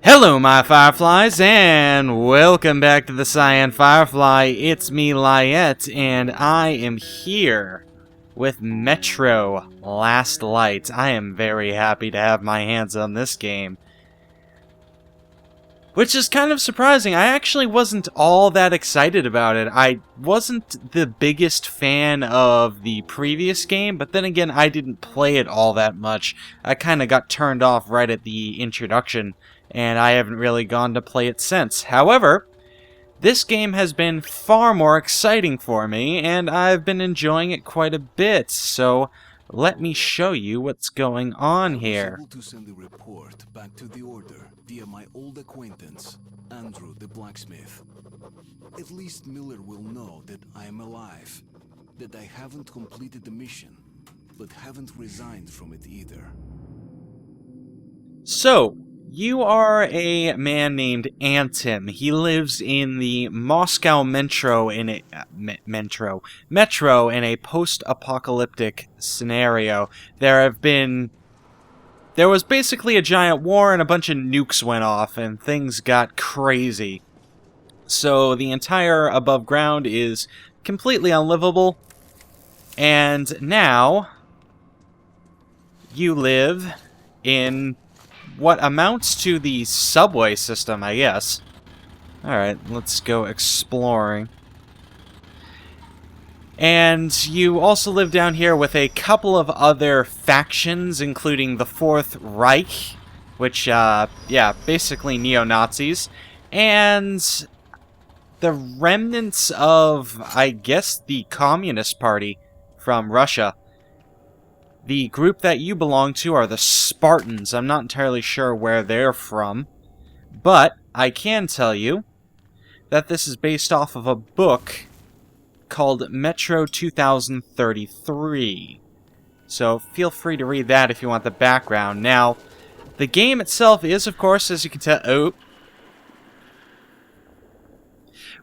Hello my Fireflies, and welcome back to the Cyan Firefly. It's me, Lyiat, and I am here with Metro Last Light. I am very happy to have my hands on this game. Which is kind of surprising. I actually wasn't all that excited about it. I wasn't the biggest fan of the previous game, but then again, I didn't play it all that much. I kind of got turned off right at the introduction, and I haven't really gone to play it since. However, this game has been far more exciting for me, and I've been enjoying it quite a bit, so let me show you what's going on here. I was able to send a report back to the Order via my old acquaintance, Andrew the blacksmith. At least Miller will know that I am alive, that I haven't completed the mission, but haven't resigned from it either. So, you are a man named Anton. He lives in the Moscow Metro in a post-apocalyptic scenario. There was basically a giant war and a bunch of nukes went off and things got crazy. So the entire above ground is completely unlivable. And now you live in what amounts to the subway system, I guess. Alright, let's go exploring. And you also live down here with a couple of other factions, including the Fourth Reich, which, basically neo-Nazis, and the remnants of, I guess, the Communist Party from Russia. The group that you belong to are the Spartans. I'm not entirely sure where they're from, but I can tell you that this is based off of a book called Metro 2033. So feel free to read that if you want the background. Now, the game itself is, of course, as you can tell...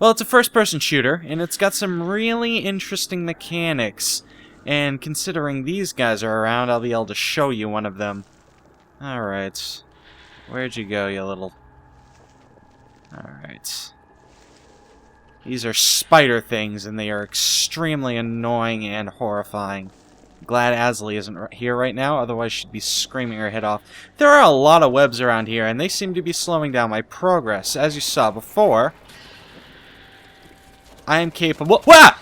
Well, it's a first-person shooter, and it's got some really interesting mechanics. And considering these guys are around, I'll be able to show you one of them. Alright. Where'd you go, you little... Alright. These are spider things, and they are extremely annoying and horrifying. Glad Asley isn't here right now, otherwise she'd be screaming her head off. There are a lot of webs around here, and they seem to be slowing down my progress. As you saw before, I am capable... Wah!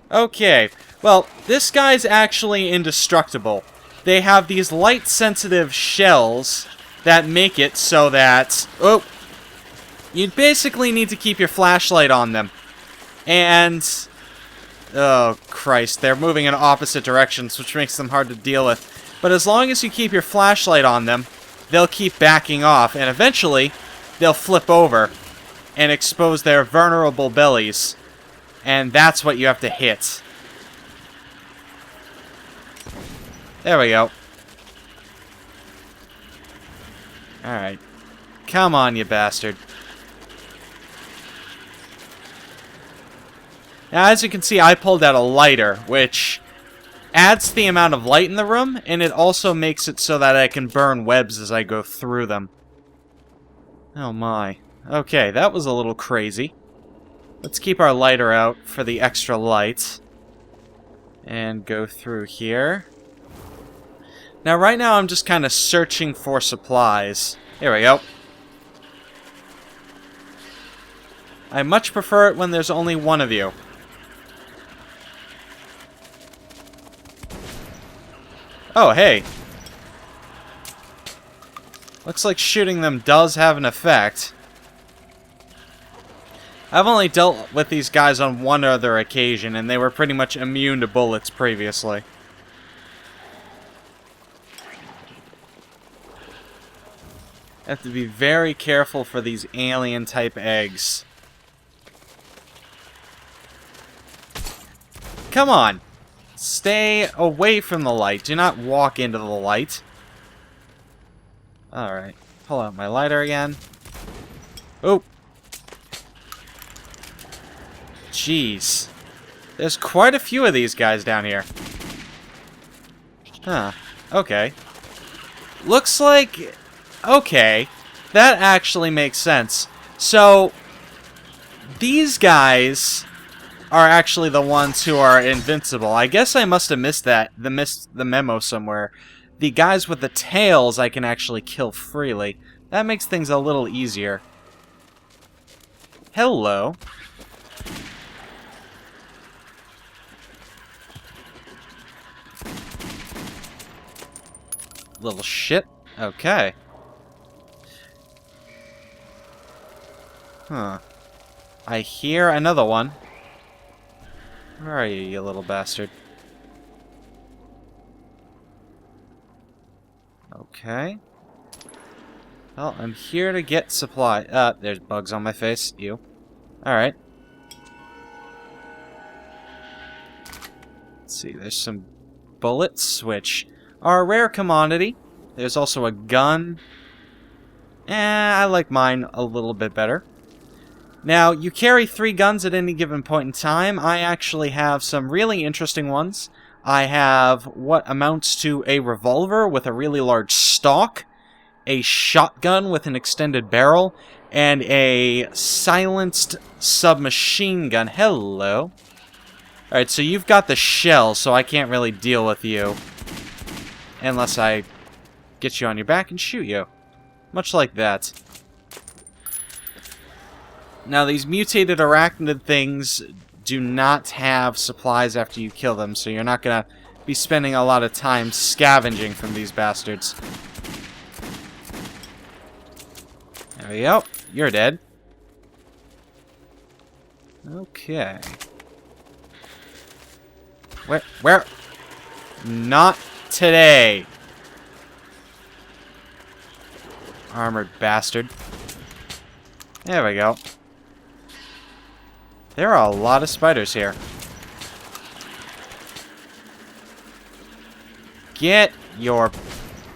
Okay. Well, this guy's actually indestructible. They have these light-sensitive shells that make it so that... Oh! You basically need to keep your flashlight on them. And... Oh, Christ. They're moving in opposite directions, which makes them hard to deal with. But as long as you keep your flashlight on them, they'll keep backing off, and eventually, they'll flip over and expose their vulnerable bellies. And that's what you have to hit. There we go. Alright. Come on, you bastard. Now, as you can see, I pulled out a lighter, which adds the amount of light in the room, and it also makes it so that I can burn webs as I go through them. Oh my. Okay, that was a little crazy. Let's keep our lighter out for the extra light. And go through here. Now, right now, I'm just kind of searching for supplies. Here we go. I much prefer it when there's only one of you. Oh, hey. Looks like shooting them does have an effect. I've only dealt with these guys on one other occasion, and they were pretty much immune to bullets previously. Have to be very careful for these alien-type eggs. Come on! Stay away from the light. Do not walk into the light. Alright. Pull out my lighter again. Oh! Jeez. There's quite a few of these guys down here. Huh. Okay. Looks like... Okay. That actually makes sense. So, these guys are actually the ones who are invincible. I guess I must have missed the memo somewhere. The guys with the tails I can actually kill freely. That makes things a little easier. Hello. Little shit. Okay. Huh. I hear another one. Where are you, you little bastard? Okay. Well, I'm here to get supply. There's bugs on my face. You. Alright. Let's see, there's some bullets, which are a rare commodity. There's also a gun. I like mine a little bit better. Now, you carry 3 guns at any given point in time. I actually have some really interesting ones. I have what amounts to a revolver with a really large stock, a shotgun with an extended barrel, and a silenced submachine gun. Hello. Alright, so you've got the shell, so I can't really deal with you. Unless I get you on your back and shoot you. Much like that. Now, these mutated arachnid things do not have supplies after you kill them, so you're not going to be spending a lot of time scavenging from these bastards. There we go. You're dead. Okay. Where? Not today. Armored bastard. There we go. There are a lot of spiders here. Get your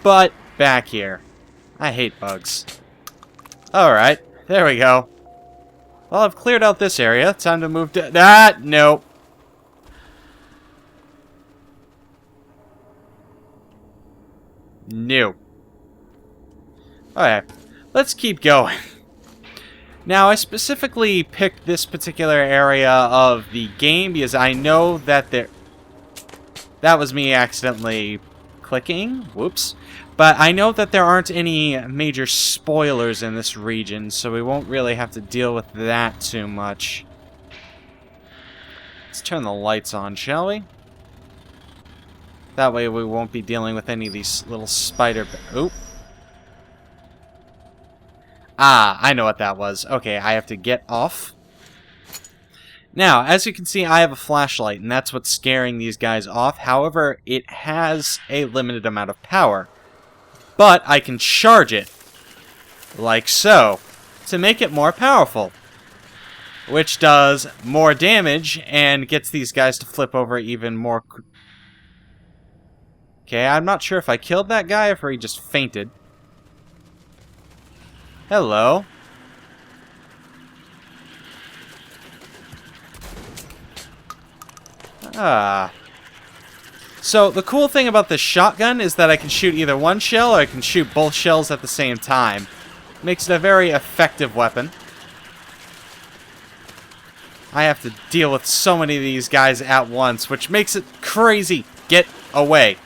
butt back here. I hate bugs. Alright, there we go. Well, I've cleared out this area. Time to move to... Ah, no. No. Okay, let's keep going. Now, I specifically picked this particular area of the game because I know that there... That was me accidentally clicking. Whoops. But I know that there aren't any major spoilers in this region, so we won't really have to deal with that too much. Let's turn the lights on, shall we? That way we won't be dealing with any of these little spider... Oop. Ah, I know what that was. Okay, I have to get off. Now, as you can see, I have a flashlight, and that's what's scaring these guys off. However, it has a limited amount of power. But I can charge it, like so, to make it more powerful. Which does more damage, and gets these guys to flip over even more. Okay, I'm not sure if I killed that guy or if he just fainted. Hello. Ah. So, the cool thing about this shotgun is that I can shoot either one shell or I can shoot both shells at the same time. Makes it a very effective weapon. I have to deal with so many of these guys at once, which makes it crazy. Get away.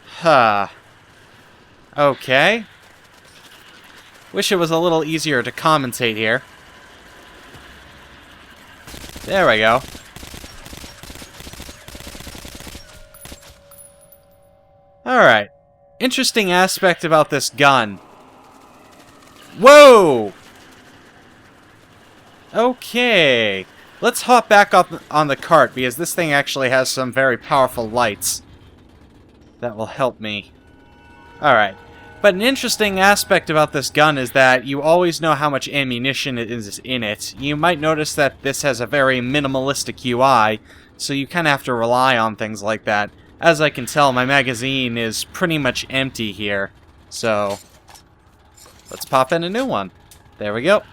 Huh. Okay. Wish it was a little easier to commentate here. There we go. Alright. Interesting aspect about this gun. Whoa! Okay. Let's hop back up on the cart, because this thing actually has some very powerful lights that will help me. Alright. But an interesting aspect about this gun is that you always know how much ammunition is in it. You might notice that this has a very minimalistic UI, so you kind of have to rely on things like that. As I can tell, my magazine is pretty much empty here. So, let's pop in a new one. There we go.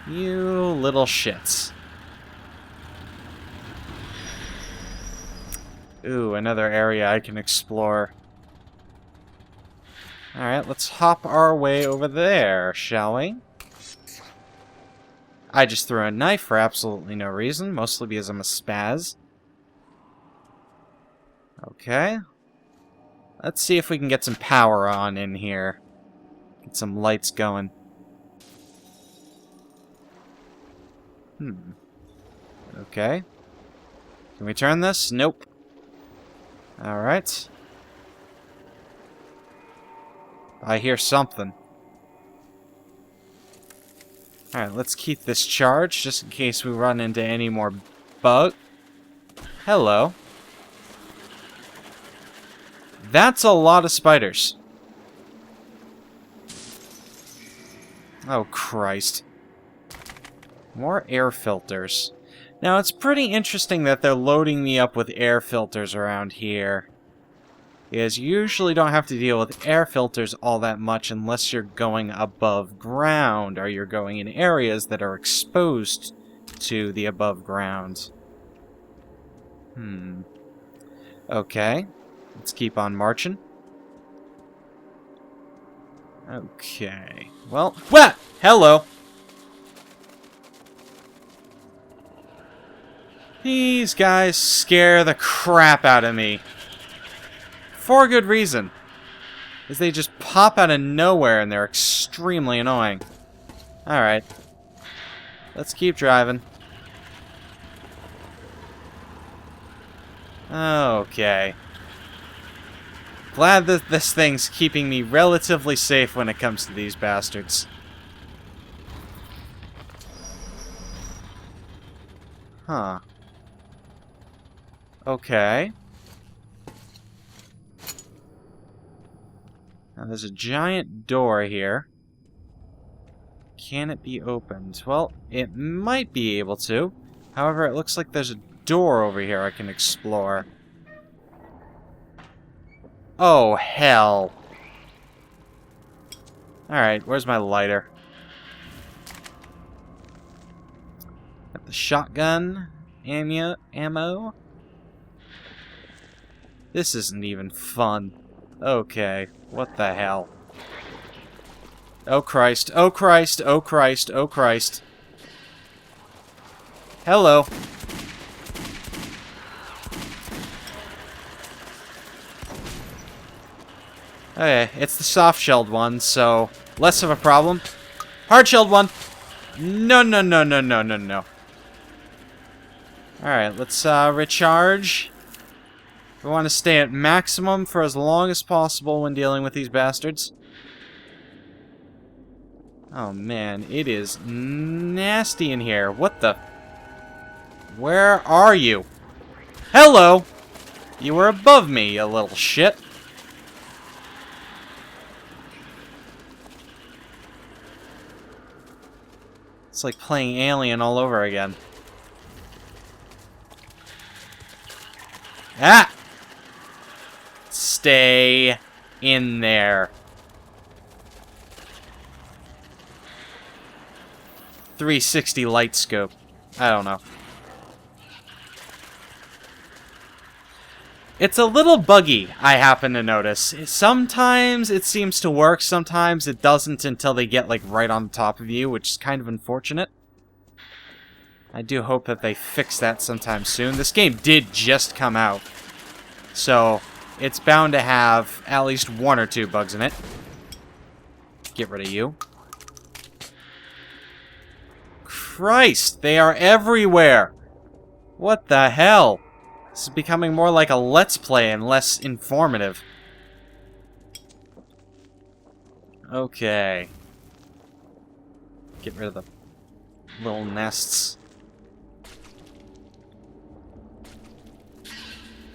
You little shits. Ooh, another area I can explore. Alright, let's hop our way over there, shall we? I just threw a knife for absolutely no reason, mostly because I'm a spaz. Okay. Let's see if we can get some power on in here. Get some lights going. Okay. Can we turn this? Nope. Alright. I hear something. Alright, let's keep this charged, just in case we run into any more bug. Hello. That's a lot of spiders. Oh, Christ. More air filters. Now, it's pretty interesting that they're loading me up with air filters around here. Because you usually don't have to deal with air filters all that much unless you're going above ground, or you're going in areas that are exposed to the above ground. Okay. Let's keep on marching. Okay. Well, what? Hello! These guys scare the crap out of me. For good reason. Because they just pop out of nowhere and they're extremely annoying. Alright. Let's keep driving. Okay. Glad that this thing's keeping me relatively safe when it comes to these bastards. Huh. Okay. Now there's a giant door here. Can it be opened? Well, it might be able to. However, it looks like there's a door over here I can explore. Oh, hell. Alright, where's my lighter? Got the shotgun ammo. This isn't even fun. Okay, what the hell? Oh Christ, oh Christ, oh Christ, oh Christ. Hello. Okay, it's the soft-shelled one, so less of a problem. Hard-shelled one! No, no, no, no, no, no, no. Alright, let's recharge. We want to stay at maximum for as long as possible when dealing with these bastards. Oh man, it is nasty in here. What the? Where are you? Hello! You were above me, you little shit. It's like playing Alien all over again. Ah! Stay in there. 360 light scope. I don't know. It's a little buggy, I happen to notice. Sometimes it seems to work, sometimes it doesn't until they get, like, right on top of you, which is kind of unfortunate. I do hope that they fix that sometime soon. This game did just come out, so it's bound to have at least one or two bugs in it. Get rid of you. Christ, they are everywhere! What the hell? This is becoming more like a Let's Play and less informative. Okay. Get rid of the little nests.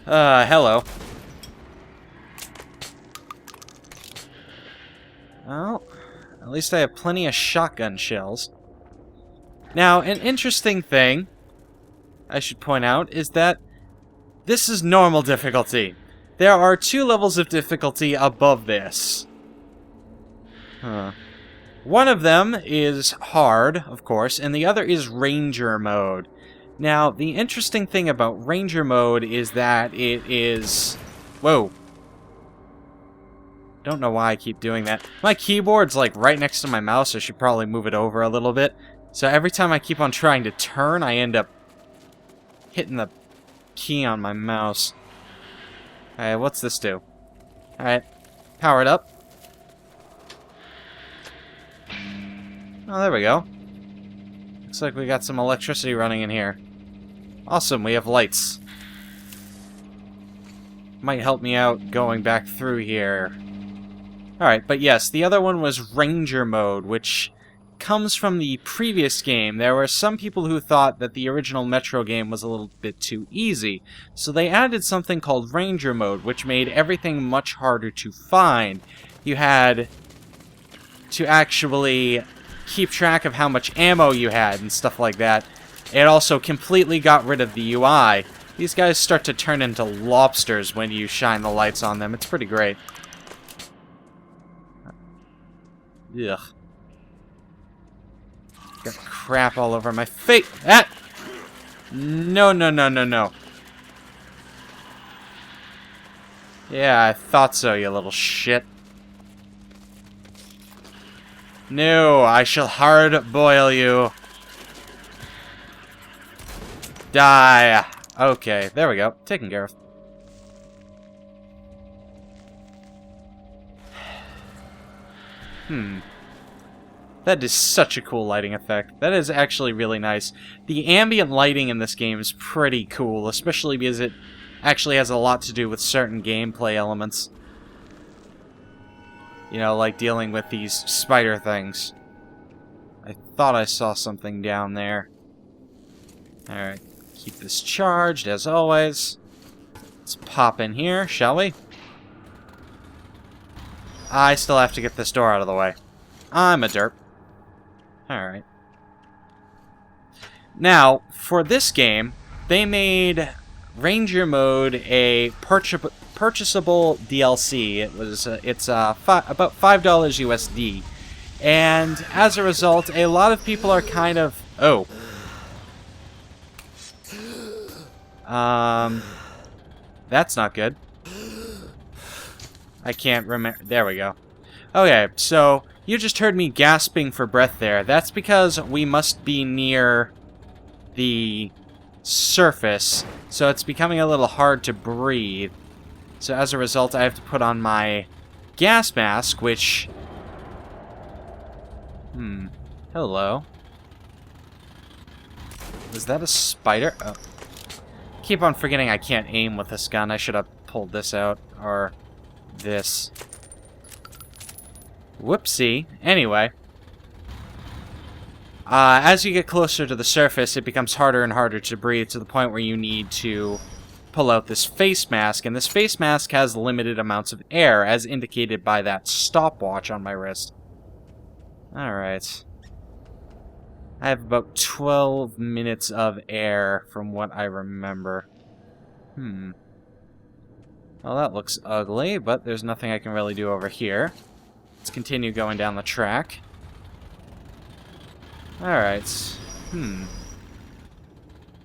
Hello. Well, at least I have plenty of shotgun shells. Now, an interesting thing I should point out is that this is normal difficulty. There are 2 levels of difficulty above this. One of them is hard, of course, and the other is Ranger mode. Now, the interesting thing about Ranger mode is that it is... Whoa. Don't know why I keep doing that. My keyboard's like right next to my mouse. I should probably move it over a little bit. So every time I keep on trying to turn, I end up hitting the key on my mouse. Alright, what's this do? Alright, power it up. Oh, there we go. Looks like we got some electricity running in here. Awesome, we have lights. Might help me out going back through here. Alright, but yes, the other one was Ranger mode, which comes from the previous game. There were some people who thought that the original Metro game was a little bit too easy, so they added something called Ranger mode, which made everything much harder to find. You had to actually keep track of how much ammo you had and stuff like that. It also completely got rid of the UI. These guys start to turn into lobsters when you shine the lights on them. It's pretty great. Ugh. Got crap all over my face. Ah! No, no, no, no, no. Yeah, I thought so, you little shit. No, I shall hard boil you. Die. Okay, there we go. Taken care of. That is such a cool lighting effect. That is actually really nice. The ambient lighting in this game is pretty cool, especially because it actually has a lot to do with certain gameplay elements. You know, like dealing with these spider things. I thought I saw something down there. Alright, keep this charged as always. Let's pop in here, shall we? I still have to get this door out of the way. I'm a derp. Alright. Now, for this game, they made Ranger mode a purchasable DLC. It's about $5 USD. And as a result, a lot of people are kind of... Oh. That's not good. I can't remember. There we go. Okay, so you just heard me gasping for breath there. That's because we must be near the surface, so it's becoming a little hard to breathe. So as a result, I have to put on my gas mask, which... Hello. Was that a spider? Oh. Keep on forgetting I can't aim with this gun. I should have pulled this out, or this. Whoopsie. Anyway. As you get closer to the surface, it becomes harder and harder to breathe to the point where you need to pull out this face mask, and this face mask has limited amounts of air, as indicated by that stopwatch on my wrist. Alright. I have about 12 minutes of air from what I remember. Well, that looks ugly, but there's nothing I can really do over here. Let's continue going down the track. Alright.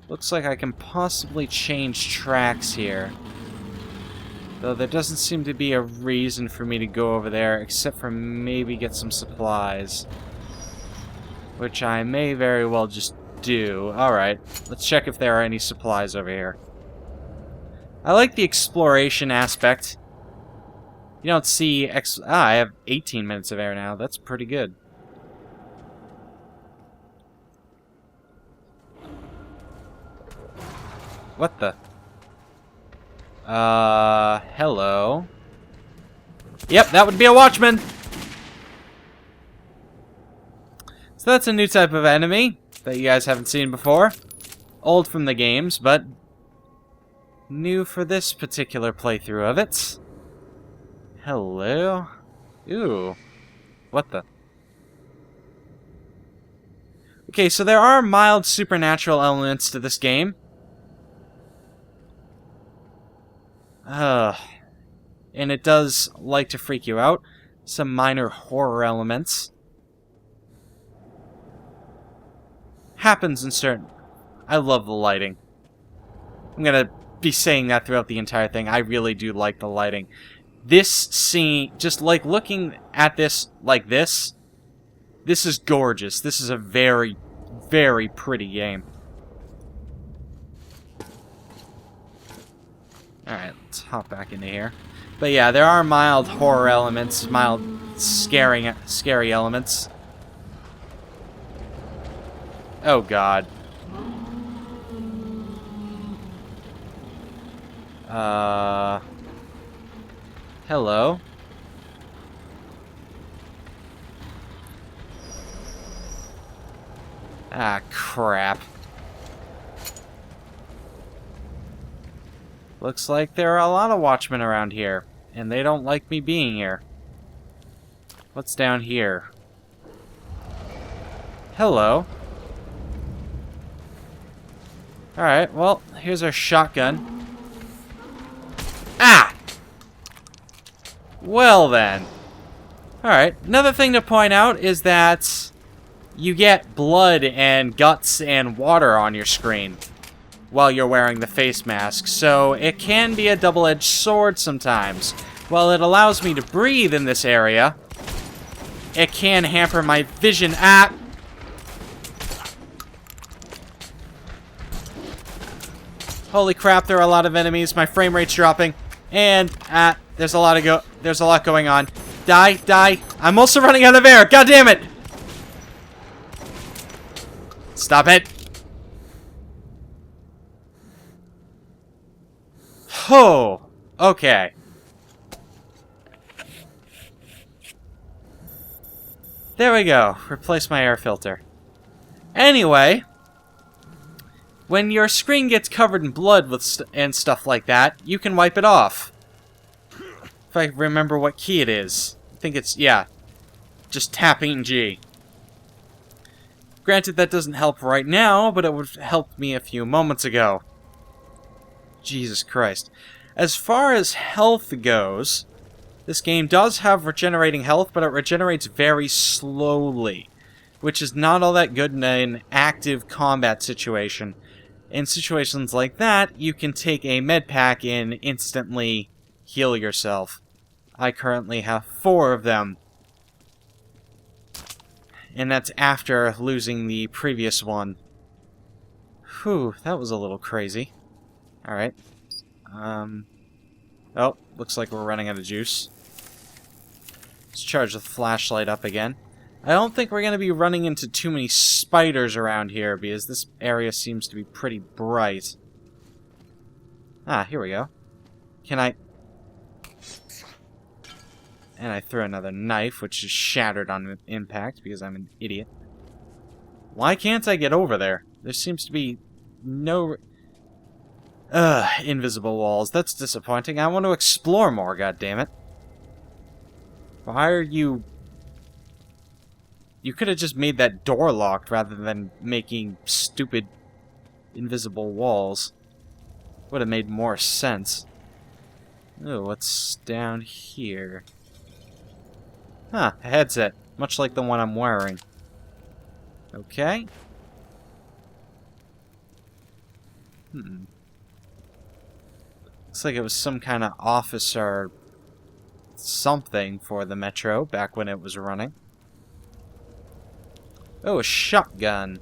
Looks like I can possibly change tracks here. Though there doesn't seem to be a reason for me to go over there, except for maybe get some supplies. Which I may very well just do. Alright, let's check if there are any supplies over here. I like the exploration aspect. You don't see... I have 18 minutes of air now. That's pretty good. What the? Hello? Yep, that would be a watchman! So that's a new type of enemy that you guys haven't seen before. Old from the games, but new for this particular playthrough of it. Hello? Ooh. What the? Okay, so there are mild supernatural elements to this game. And it does like to freak you out. Some minor horror elements. Happens in certain... I love the lighting. I'm gonna be saying that throughout the entire thing. I really do like the lighting. This scene, just like looking at this like this is gorgeous. This is a very, very pretty game. Alright, let's hop back into here. But yeah, there are mild horror elements, mild scary elements. Oh god. Hello? Ah, crap. Looks like there are a lot of watchmen around here, and they don't like me being here. What's down here? Hello. Alright, well, here's our shotgun. Ah! Well then. Alright, another thing to point out is that you get blood and guts and water on your screen while you're wearing the face mask, so it can be a double-edged sword sometimes. While it allows me to breathe in this area, it can hamper my vision. Ah! Holy crap, there are a lot of enemies. My frame rate's dropping. And there's a lot going on. Die, die. I'm also running out of air. God damn it! Stop it. Oh, okay. There we go. Replace my air filter. Anyway, when your screen gets covered in blood and stuff like that, you can wipe it off. If I remember what key it is. I think it's, yeah, just tapping G. Granted, that doesn't help right now, but it would help me a few moments ago. Jesus Christ. As far as health goes, this game does have regenerating health, but it regenerates very slowly, which is not all that good in an active combat situation. In situations like that, you can take a med pack and instantly heal yourself. I currently have 4 of them. And that's after losing the previous one. Whew, that was a little crazy. Alright. Oh, looks like we're running out of juice. Let's charge the flashlight up again. I don't think we're going to be running into too many spiders around here, because this area seems to be pretty bright. Ah, here we go. Can I... And I threw another knife, which is shattered on impact, because I'm an idiot. Why can't I get over there? There seems to be no... invisible walls. That's disappointing. I want to explore more, goddammit. Why are you... You could have just made that door locked rather than making stupid invisible walls. Would have made more sense. Oh, what's down here? Huh, a headset. Much like the one I'm wearing. Okay. Looks like it was some kind of officer something for the Metro back when it was running. Oh, a shotgun.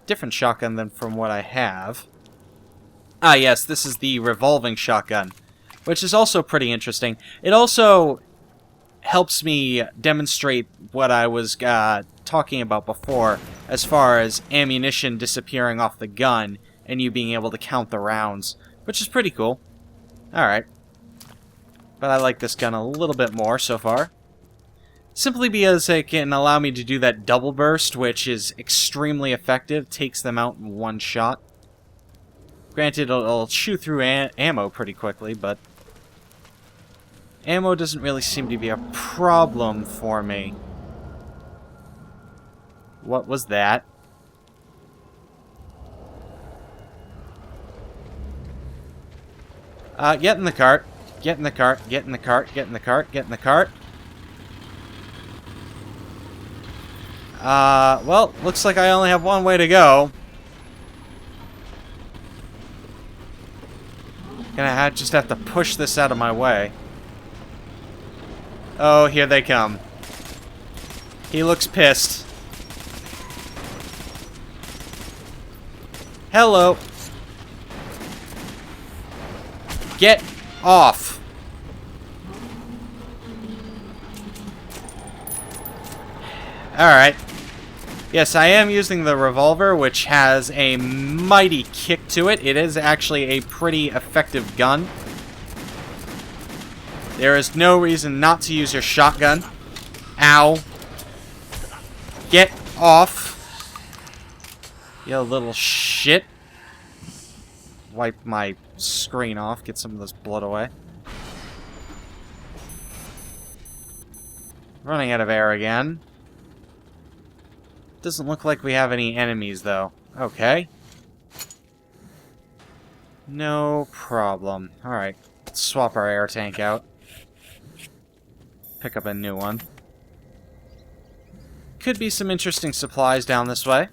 Different shotgun than from what I have. Ah, yes, this is the revolving shotgun, which is also pretty interesting. It also helps me demonstrate what I was talking about before, as far as ammunition disappearing off the gun and you being able to count the rounds, which is pretty cool. Alright. But I like this gun a little bit more so far. Simply because it can allow me to do that double burst, which is extremely effective, takes them out in one shot. Granted, it'll chew through ammo pretty quickly, but ammo doesn't really seem to be a problem for me. What was that? Get in the cart. Get in the cart. Get in the cart. Get in the cart. Get in the cart. Well, looks like I only have one way to go. Gonna just have to push this out of my way. Oh, here they come. He looks pissed. Hello. Get off. Alright. Yes, I am using the revolver, which has a mighty kick to it. It is actually a pretty effective gun. There is no reason not to use your shotgun. Ow. Get off. You little shit. Wipe my screen off, get some of this blood away. Running out of air again. Doesn't look like we have any enemies, though. Okay. No problem. Alright, let's swap our air tank out. Pick up a new one. Could be some interesting supplies down this way.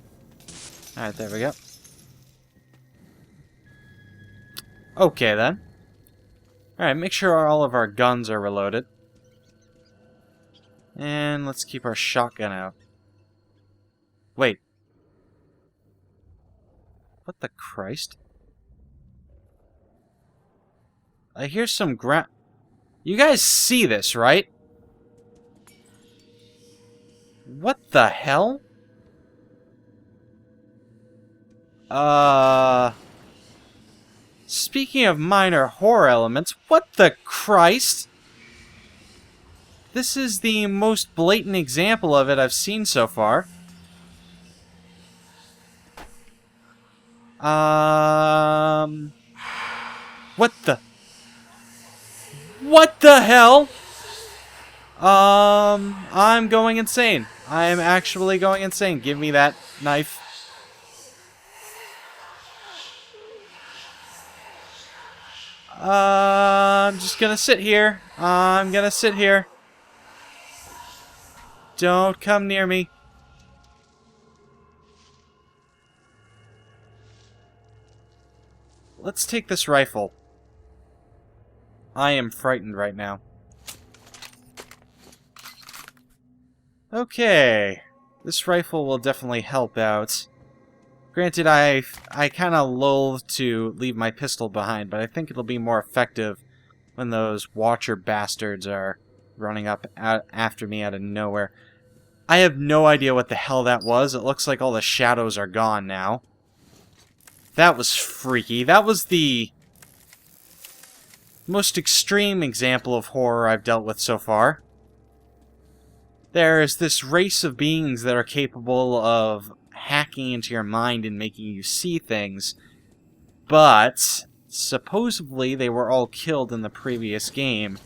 Alright, there we go. Okay, then. Alright, make sure all of our guns are reloaded. And let's keep our shotgun out. Wait. What the Christ? I hear some ground... You guys see this, right? What the hell? Speaking of minor horror elements, what the Christ? This is the most blatant example of it I've seen so far. What the... What the hell? I'm going insane. I am actually going insane. Give me that knife. I'm just gonna sit here. I'm gonna sit here. Don't come near me. Let's take this rifle. I am frightened right now. Okay. This rifle will definitely help out. Granted, I kind of loathe to leave my pistol behind, but I think it'll be more effective when those Watcher bastards are running up after me out of nowhere. I have no idea what the hell that was. It looks like all the shadows are gone now. That was freaky. That was the most extreme example of horror I've dealt with so far. There's this race of beings that are capable of hacking into your mind and making you see things, but supposedly they were all killed in the previous game,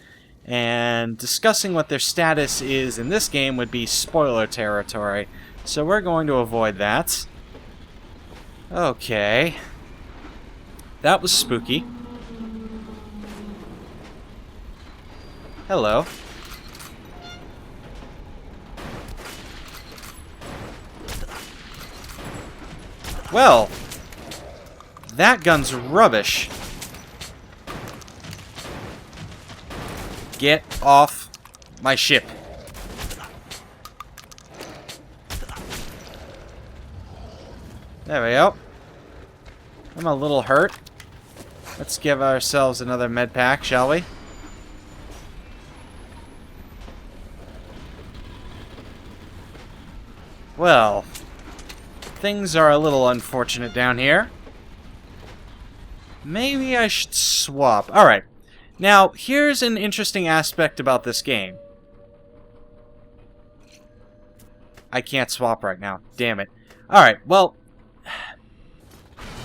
and discussing what their status is in this game would be spoiler territory, so we're going to avoid that. Okay. That was spooky. Hello. Well, that gun's rubbish. Get off my ship. There we go. I'm a little hurt. Let's give ourselves another med pack, shall we? Well, things are a little unfortunate down here. Maybe I should swap. Alright. Now, here's an interesting aspect about this game. I can't swap right now. Damn it. Alright, well,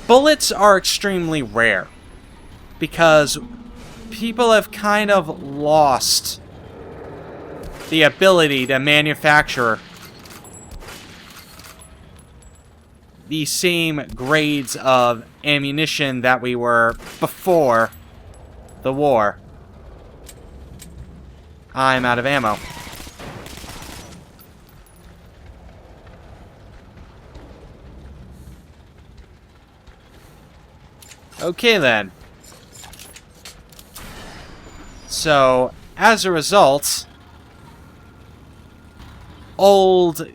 bullets are extremely rare. Because people have kind of lost the ability to manufacture the same grades of ammunition that we were before the war. I'm out of ammo. Okay then. So, as a result, old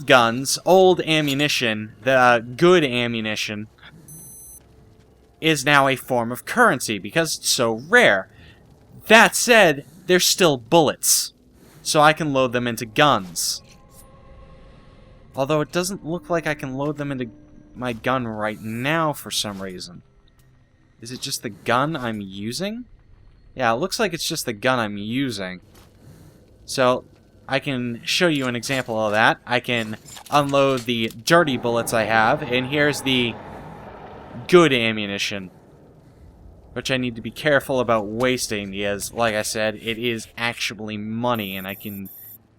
guns, old ammunition, the good ammunition, is now a form of currency because it's so rare. That said, they're still bullets, so I can load them into guns. Although it doesn't look like I can load them into my gun right now for some reason. Is it just the gun I'm using? Yeah, it looks like it's just the gun I'm using. So, I can show you an example of that. I can unload the dirty bullets I have, and here's the good ammunition, which I need to be careful about wasting because, like I said, it is actually money, and I can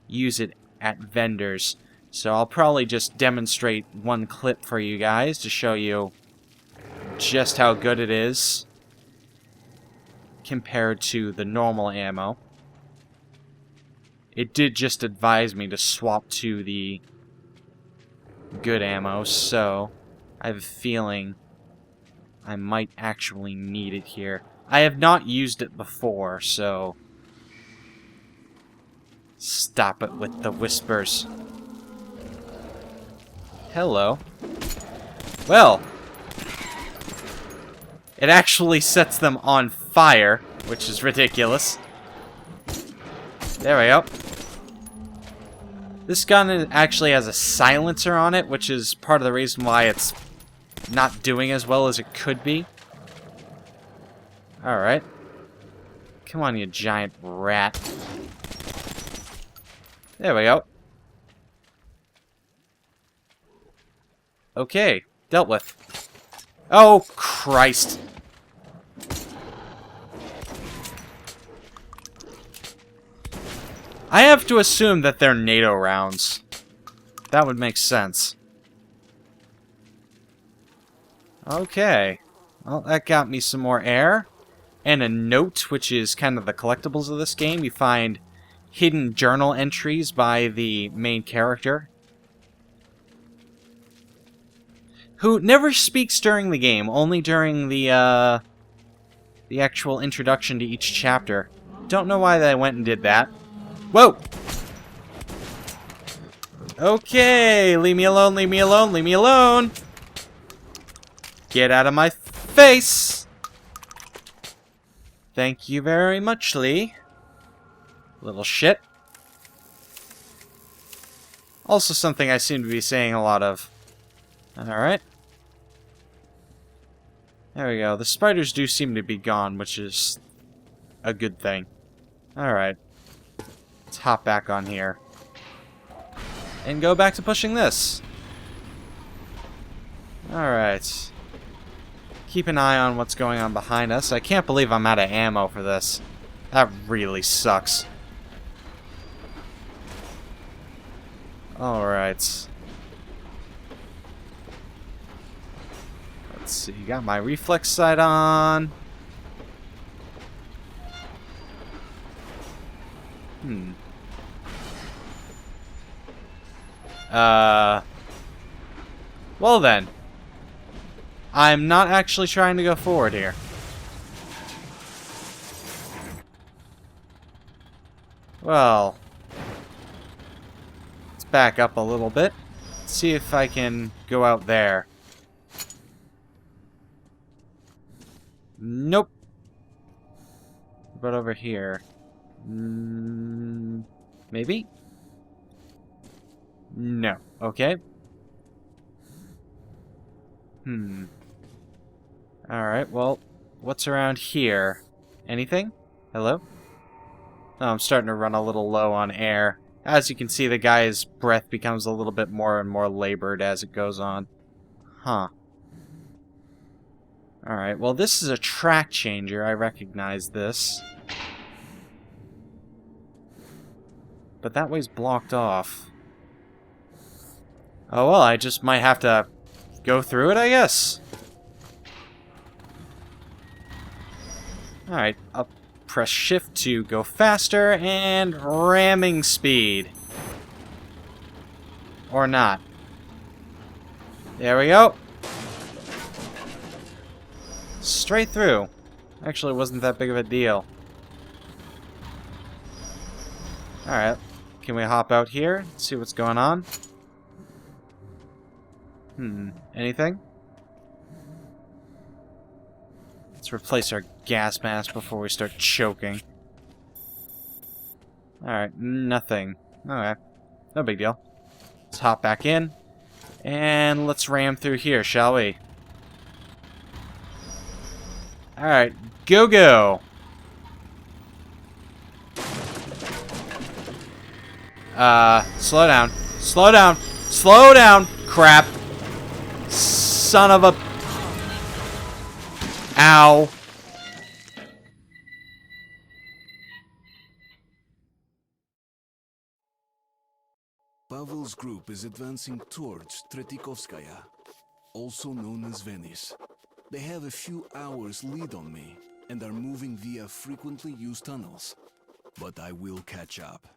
use it at vendors. So I'll probably just demonstrate one clip for you guys to show you just how good it is compared to the normal ammo. It did just advise me to swap to the good ammo, so I have a feeling I might actually need it here. I have not used it before, so stop it with the whispers. Hello. Well, it actually sets them on fire, which is ridiculous. There we go. This gun actually has a silencer on it, which is part of the reason why it's not doing as well as it could be. Alright. Come on, you giant rat. There we go. Okay, dealt with. Oh, Christ. I have to assume that they're NATO rounds. That would make sense. Okay. Well, that got me some more air. And a note, which is kind of the collectibles of this game. You find hidden journal entries by the main character, who never speaks during the game, only during the actual introduction to each chapter. Don't know why they went and did that. Whoa! Okay, leave me alone, leave me alone, leave me alone! Get out of my face! Thank you very much, Lee. Little shit. Also something I seem to be saying a lot of. Alright. There we go. The spiders do seem to be gone, which is a good thing. Alright. Let's hop back on here. And go back to pushing this. Alright. Keep an eye on what's going on behind us. I can't believe I'm out of ammo for this. That really sucks. Alright. Let's see. Got my reflex sight on. Well then. I'm not actually trying to go forward here. Well. Let's back up a little bit. See if I can go out there. Nope. What about over here? Maybe? No. Okay. Alright, well, what's around here? Anything? Hello? Oh, I'm starting to run a little low on air. As you can see, the guy's breath becomes a little bit more and more labored as it goes on. Huh. Alright, well, this is a track changer. I recognize this. But that way's blocked off. Oh, well, I just might have to go through it, I guess. Alright, I'll press shift to go faster, and ramming speed. Or not. There we go. Straight through. Actually, it wasn't that big of a deal. Alright. Can we hop out here? See what's going on? Anything? Let's replace our gas mask before we start choking. Alright, nothing. Okay. No big deal. Let's hop back in. And let's ram through here, shall we? Alright, go! Slow down. Slow down! Slow down! Crap! Son of a... Ow! Pavel's group is advancing towards Tretikovskaya, also known as Venice. They have a few hours lead on me, and are moving via frequently used tunnels. But I will catch up.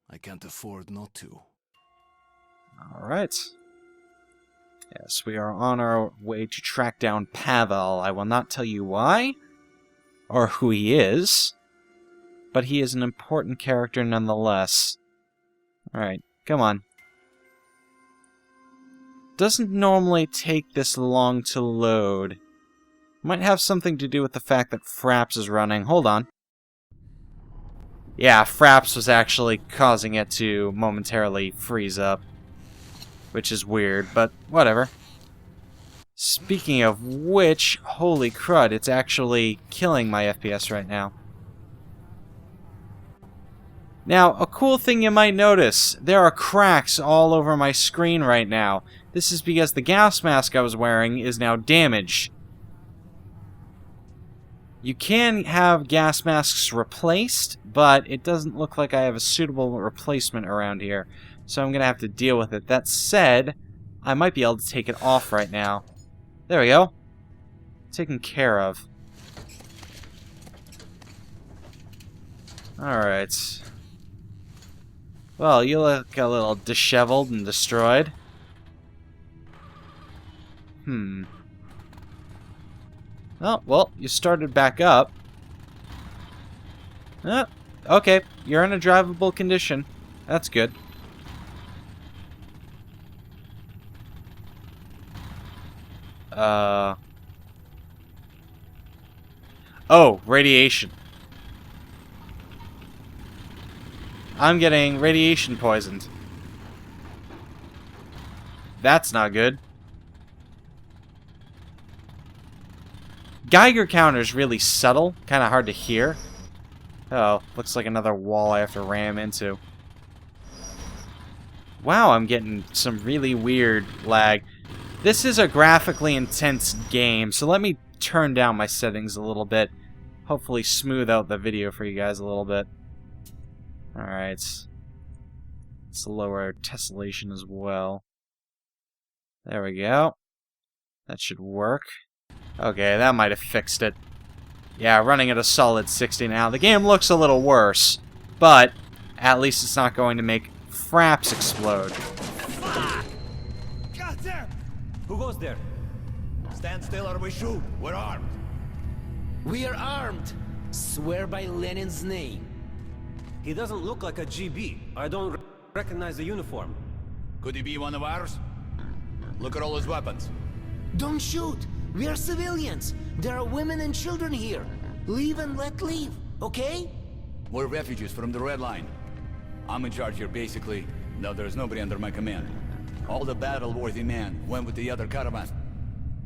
I can't afford not to. Alright. Yes, we are on our way to track down Pavel. I will not tell you why, or who he is, but he is an important character nonetheless. Alright, come on. Doesn't normally take this long to load. Might have something to do with the fact that Fraps is running. Hold on. Yeah, Fraps was actually causing it to momentarily freeze up. Which is weird, but whatever. Speaking of which, holy crud, it's actually killing my FPS right now. Now, a cool thing you might notice, there are cracks all over my screen right now. This is because the gas mask I was wearing is now damaged. You can have gas masks replaced, but it doesn't look like I have a suitable replacement around here. So I'm going to have to deal with it. That said, I might be able to take it off right now. There we go. Taken care of. Alright. Well, you look a little disheveled and destroyed. Oh, well, you started back up. Okay, you're in a drivable condition. That's good. Oh, radiation. I'm getting radiation poisoned. That's not good. Geiger counter's really subtle, kind of hard to hear. Oh, looks like another wall I have to ram into. Wow, I'm getting some really weird lag. This is a graphically intense game, so let me turn down my settings a little bit. Hopefully smooth out the video for you guys a little bit. Alright. Let's lower our tessellation as well. There we go. That should work. Okay, that might have fixed it. Yeah, running at a solid 60 now. The game looks a little worse, but at least it's not going to make Fraps explode. Got there! Who goes there? Stand still or we shoot. We're armed. We are armed. Swear by Lenin's name. He doesn't look like a GB. I don't recognize the uniform. Could he be one of ours? Look at all his weapons. Don't shoot. We are civilians. There are women and children here. Leave and let leave, okay? We're refugees from the Red Line. I'm in charge here, basically. No, there's nobody under my command. All the battle-worthy men went with the other caravan.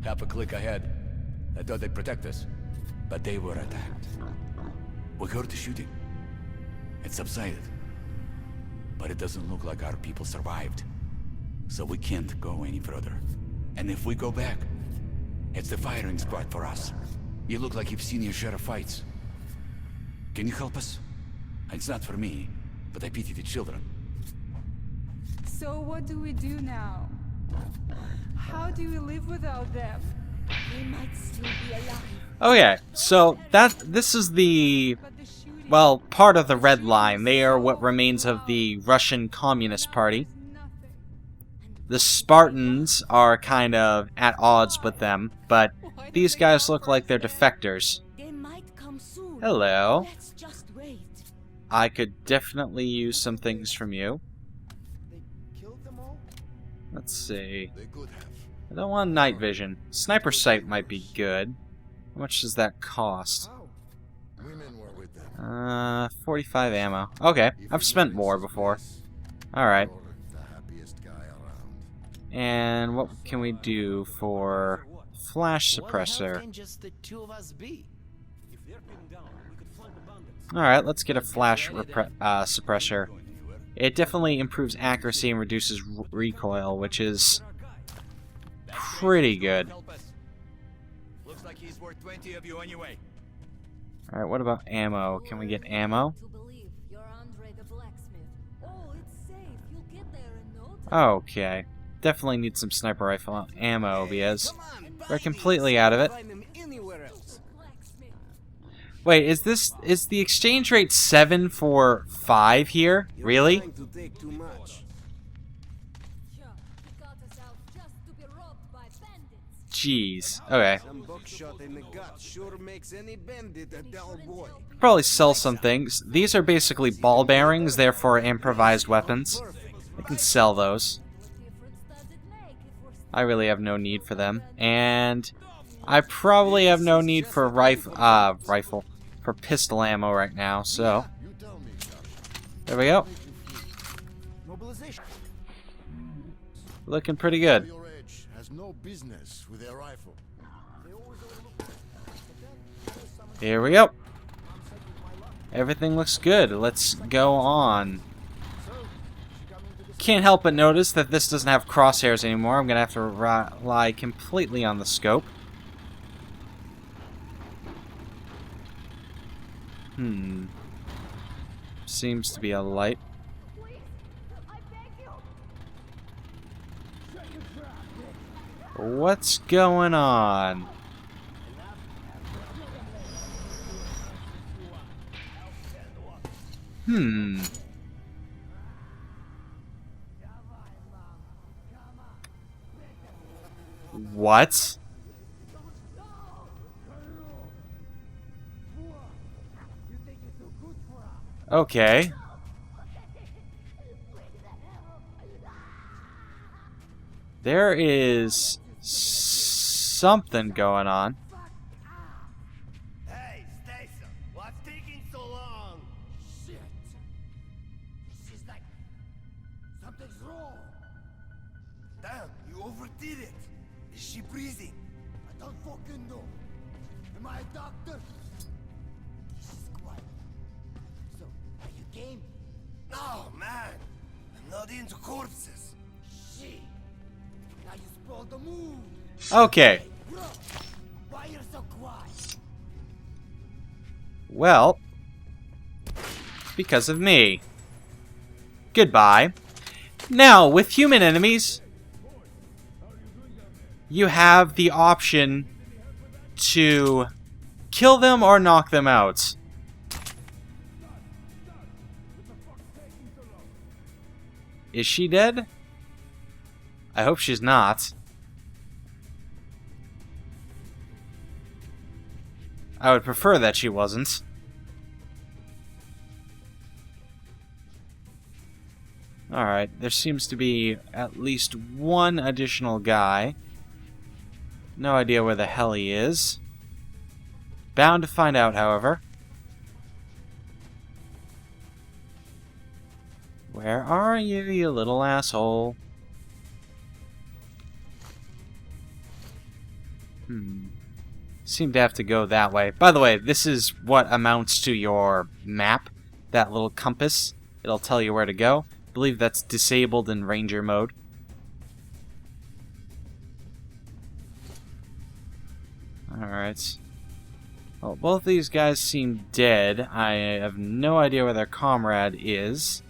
Half a click ahead. I thought they'd protect us, but they were attacked. We heard the shooting. It subsided. But it doesn't look like our people survived. So we can't go any further. And if we go back, it's the firing squad for us. You look like you've seen your share of fights. Can you help us? It's not for me, but I pity the children. So what do we do now? How do we live without them? They might still be alive. Okay, so this is the, well, part of the Red Line. They are what remains of the Russian Communist Party. The Spartans are kind of at odds with them, but these guys look like they're defectors. They might come soon. Hello. Let's just wait. I could definitely use some things from you. Let's see. I don't want night vision. Sniper sight might be good. How much does that cost? 45 ammo. Okay, I've spent more before. Alright. And what can we do for flash suppressor? Alright, let's get a flash suppressor. It definitely improves accuracy and reduces recoil, which is pretty good. Looks like he's worth 20 of you anyway. Alright, what about ammo? Can we get ammo? Okay. Definitely need some sniper rifle ammo because we're completely out of it. Wait, is the exchange rate 7 for 5 here? Really? Jeez. Okay. Probably sell some things. These are basically ball bearings, therefore improvised weapons. I can sell those. I really have no need for them. And I probably have no need for for pistol ammo right now, so there we go. Looking pretty good. Here we go. Everything looks good. Let's go on. Can't help but notice that this doesn't have crosshairs anymore. I'm gonna have to rely completely on the scope. Seems to be a light. What's going on? What? Okay. There is something going on. Hey, Stacy, what's taking so long? Shit. She's like, something's wrong. Damn, you overdid it. Is she breathing? I don't fucking know. Am I a doctor? She's quiet. So, are you game? No, man. I'm not into corpses. Shit. Now you spoiled the mood. Okay. Bro, why you're so quiet? Well, because of me. Goodbye. Now, with human enemies, you have the option to kill them or knock them out. Is she dead? I hope she's not. I would prefer that she wasn't. Alright, there seems to be at least one additional guy. No idea where the hell he is. Bound to find out, however. Where are you, you little asshole? Seem to have to go that way. By the way, this is what amounts to your map. That little compass. It'll tell you where to go. I believe that's disabled in Ranger mode. Alright. Well, both these guys seem dead. I have no idea where their comrade is.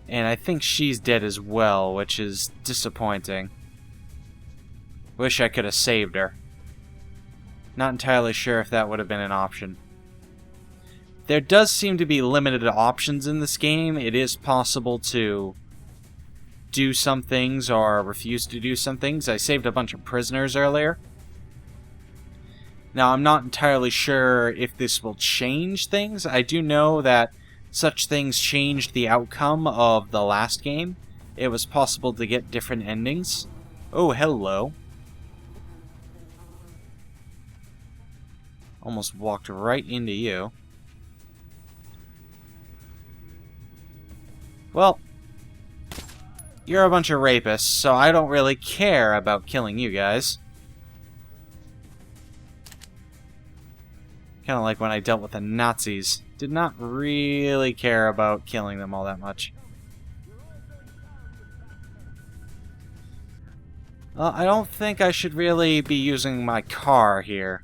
And I think she's dead as well, which is disappointing. Wish I could have saved her. Not entirely sure if that would have been an option. There does seem to be limited options in this game. It is possible to do some things or refuse to do some things. I saved a bunch of prisoners earlier. Now, I'm not entirely sure if this will change things. I do know that such things changed the outcome of the last game. It was possible to get different endings. Oh, hello. Almost walked right into you. Well, you're a bunch of rapists, so I don't really care about killing you guys. Kind of like when I dealt with the Nazis. Did not really care about killing them all that much. Well, I don't think I should really be using my car here.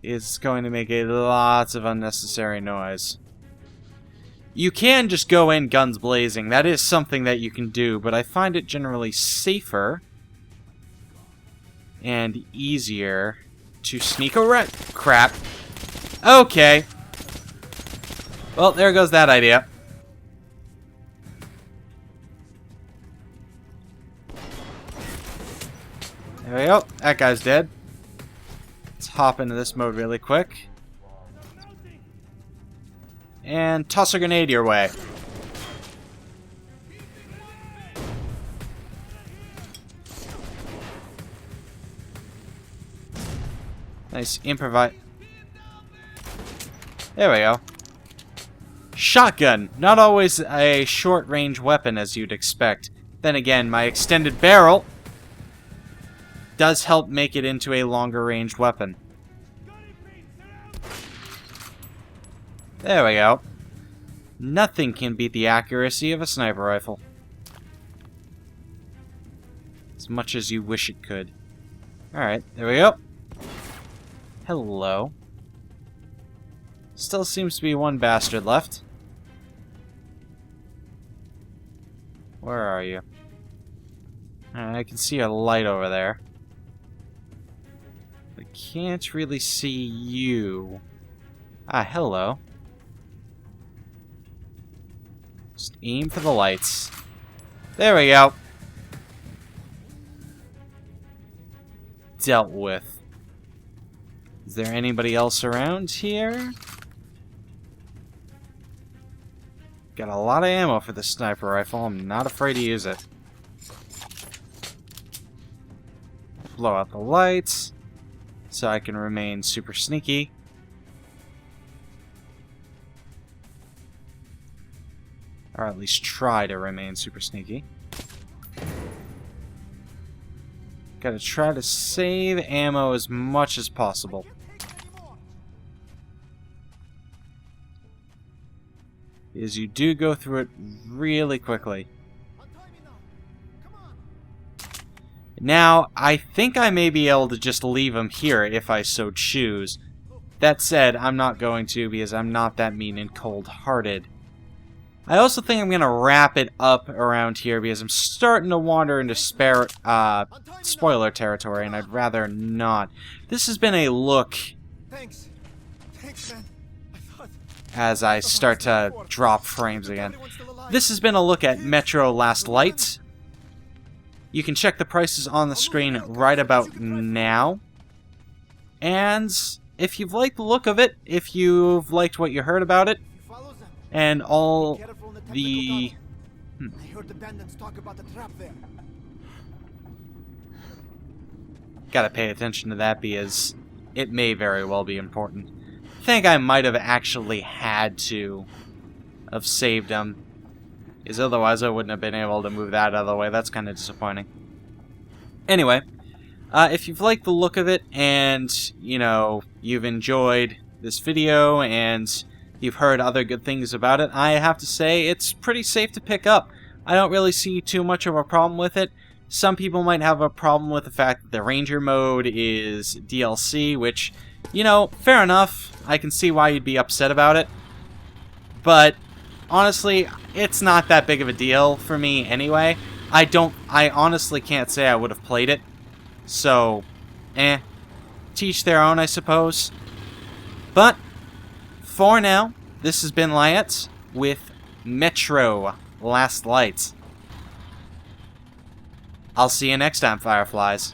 It's going to make a lot of unnecessary noise. You can just go in guns blazing. That is something that you can do, but I find it generally safer and easier to sneak around. Crap. Okay. Well, there goes that idea. There we go. That guy's dead. Let's hop into this mode really quick. And toss a grenade your way. Nice improvise. There we go. Shotgun. Not always a short-range weapon as you'd expect. Then again, my extended barrel does help make it into a longer-ranged weapon. There we go. Nothing can beat the accuracy of a sniper rifle. As much as you wish it could. Alright, there we go. Hello. Still seems to be one bastard left. Where are you? I can see a light over there. I can't really see you. Ah, hello. Just aim for the lights. There we go. Dealt with. Is there anybody else around here? Got a lot of ammo for the sniper rifle. I'm not afraid to use it. Blow out the lights so I can remain super sneaky. Or at least try to remain super sneaky. Gotta try to save ammo as much as possible. Because you do go through it really quickly. Now, I think I may be able to just leave him here if I so choose. That said, I'm not going to because I'm not that mean and cold-hearted. I also think I'm going to wrap it up around here because I'm starting to wander into spoiler territory, and I'd rather not. This has been a look Thanks. Thanks, man. as I start to drop frames again. This has been a look at Metro Last Light. You can check the prices on the screen right about now. And if you've liked the look of it, if you've liked what you heard about it, and all the... I heard the bandits talk about the trap there. Gotta pay attention to that because it may very well be important. I think I might have actually had to have saved them, because otherwise I wouldn't have been able to move that out of the way. That's kind of disappointing. Anyway, if you've liked the look of it and, you know, you've enjoyed this video and you've heard other good things about it, I have to say it's pretty safe to pick up. I don't really see too much of a problem with it. Some people might have a problem with the fact that the Ranger mode is DLC, which, you know, fair enough. I can see why you'd be upset about it. But honestly, it's not that big of a deal for me anyway. I honestly can't say I would have played it. So, teach their own, I suppose. But for now, this has been Lyiat with Metro last light. I'll see you next time, Fireflies.